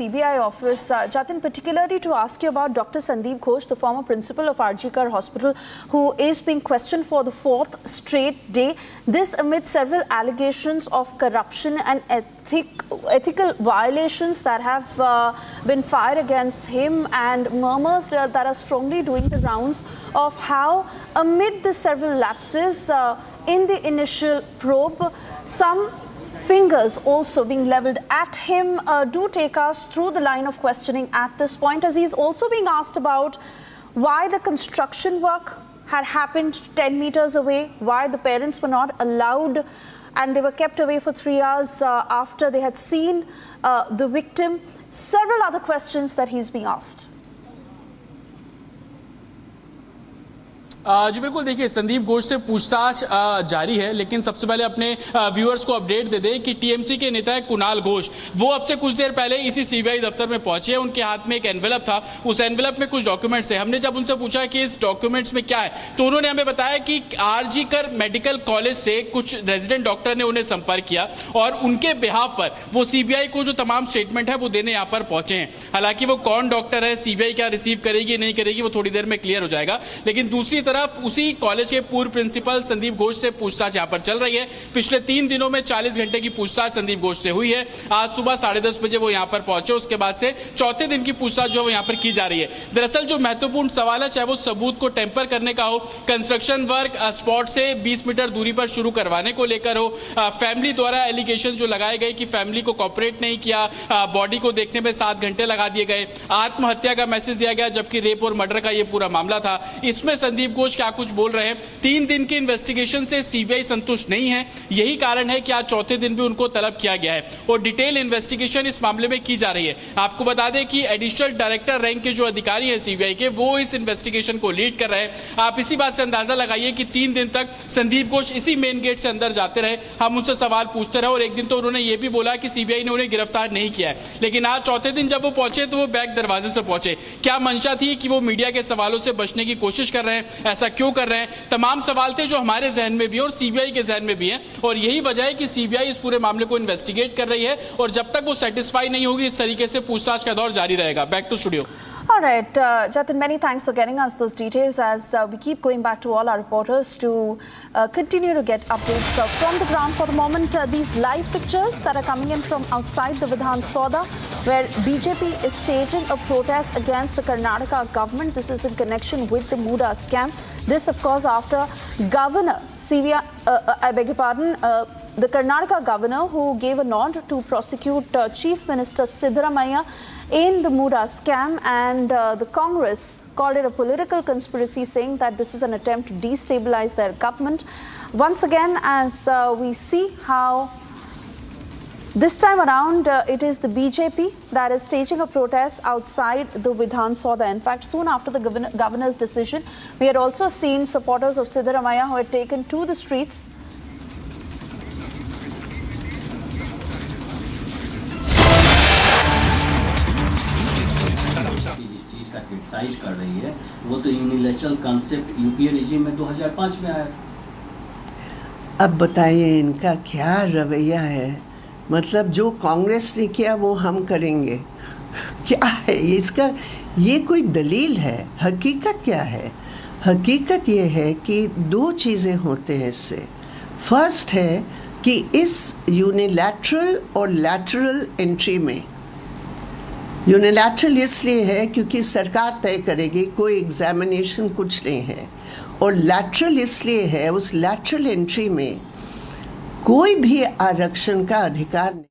CBI office, Jatin, particularly to ask you about Dr. Sandeep Ghosh, the former principal of RG Kar Hospital, who is being questioned for the fourth straight day. This amid several allegations of corruption and ethical violations that have been fired against him, and murmurs that are strongly doing the rounds of how, amid the several lapses in the initial probe, some fingers also being leveled at him. Do take us through the line of questioning at this point, as he's also being asked about why the construction work had happened 10 meters away, why the parents were not allowed and they were kept away for 3 hours after they had seen the victim. Several other questions that he's being asked. जी बिल्कुल, देखिए संदीप घोष से पूछताछ जारी है, लेकिन सबसे पहले अपने व्यूअर्स को अपडेट दे दें कि टीएमसी के नेता है कुणाल घोष, वो अब से कुछ देर पहले इसी सीबीआई दफ्तर में पहुंचे हैं। उनके हाथ में एक एनवेलप था, उस एनवेलप में कुछ डॉक्यूमेंट्स है। हमने जब उनसे पूछा कि इस डॉक्यूमेंट्स में क्या है, तो उन्होंने हमें बताया कि आरजी कर मेडिकल कॉलेज से कुछ रेजिडेंट डॉक्टर ने उन्हें संपर्क किया और उनके बिहाफ पर वो सीबीआई को जो तमाम स्टेटमेंट है वो देने यहाँ पर पहुंचे हैं। हालांकि वो कौन डॉक्टर है, सीबीआई क्या रिसीव करेगी नहीं करेगी, वो थोड़ी देर में क्लियर हो जाएगा। लेकिन दूसरी तरफ उसी कॉलेज के पूर्व प्रिंसिपल संदीप घोष से पूछताछ यहां पर चल रही है। पिछले 3 दिनों में 40 घंटे की पूछताछ संदीप घोष से हुई है। आज सुबह 10:30 बजे वो यहां पर पहुंचे, उसके बाद से चौथे दिन की पूछताछ जो यहां पर की जा रही है। दरअसल जो महत्वपूर्ण सवाल है, चाहे वो सबूत को टेम्पर करने का हो, कंस्ट्रक्शन वर्क स्पॉट से 20 मीटर दूरी पर शुरू करवाने को लेकर हो, फैमिली द्वारा एलिगेशन जो लगाए गए कि फैमिली को कॉपरेट नहीं किया, बॉडी को देखने में 7 घंटे लगा दिए गए, आत्महत्या का मैसेज दिया गया जबकि रेप और मर्डर का ये पूरा मामला था। इसमें संदीप घोष क्या कुछ बोल रहे हैं। 3 दिन की इन्वेस्टिगेशन से सीबीआई संतुष्ट नहीं है, यही कारण है कि आज चौथे दिन भी उनको तलब किया गया है और डिटेल इन्वेस्टिगेशन इस मामले में की जा रही है। आपको बता दें कि एडिशनल डायरेक्टर रैंक के जो अधिकारी हैं सीबीआई के, वो इस इन्वेस्टिगेशन को लीड कर रहे हैं। आप इसी बात से अंदाजा लगाइए कि 3 दिन तक संदीप घोष इसी मेन गेट से अंदर जाते रहे, हम उनसे सवाल पूछते रहे और एक दिन तो उन्होंने ये भी बोला कि सीबीआई ने उन्हें गिरफ्तार नहीं किया है। लेकिन आज चौथे दिन जब वो पहुंचे तो वो बैक दरवाजे से पहुंचे। क्या मंशा थी कि वो मीडिया के सवालों से बचने की कोशिश कर रहे हैं, ऐसा क्यों कर रहे हैं, तमाम सवाल थे जो हमारे जहन में भी है और सीबीआई के जहन में भी है। और यही वजह है कि सीबीआई इस पूरे मामले को इन्वेस्टिगेट कर रही है और जब तक वो सेटिस्फाई नहीं होगी इस तरीके से पूछताछ का दौर जारी रहेगा। Back to studio. All right, Jatin, many thanks for getting us those details, as we keep going back to all our reporters to continue to get updates from the ground. For the moment, these live pictures that are coming in from outside the Vidhan Soda, where BJP is staging a protest against the Karnataka government. This is in connection with the Muda scam. This, of course, after Governor I beg your pardon, the Karnataka governor, who gave a nod to prosecute Chief Minister Siddaramaiah in the Muda scam, and the Congress called it a political conspiracy, saying that this is an attempt to destabilize their government. Once again, as we see how this time around it is the BJP that is staging a protest outside the Vidhan Soda. In fact, soon after the governor's decision, we had also seen supporters of Siddaramaiah who had taken to the streets. Criticize कर रही है, वो तो unilateral concept UPA regime में 2005 में आया था। अब बताइए इनका क्या रवैया है, मतलब जो कांग्रेस ने किया वो हम करेंगे, क्या है इसका? ये कोई दलील है? हकीकत क्या है? हकीकत ये है कि 2 चीज़ें होते हैं इससे। फर्स्ट है कि इस यूनिलैटरल और लैटरल एंट्री में, यूनिलैटरल इसलिए है क्योंकि सरकार तय करेगी, कोई एग्जामिनेशन कुछ नहीं है, और लैटरल इसलिए है उस लैटरल एंट्री में कोई भी आरक्षण का अधिकार नहीं।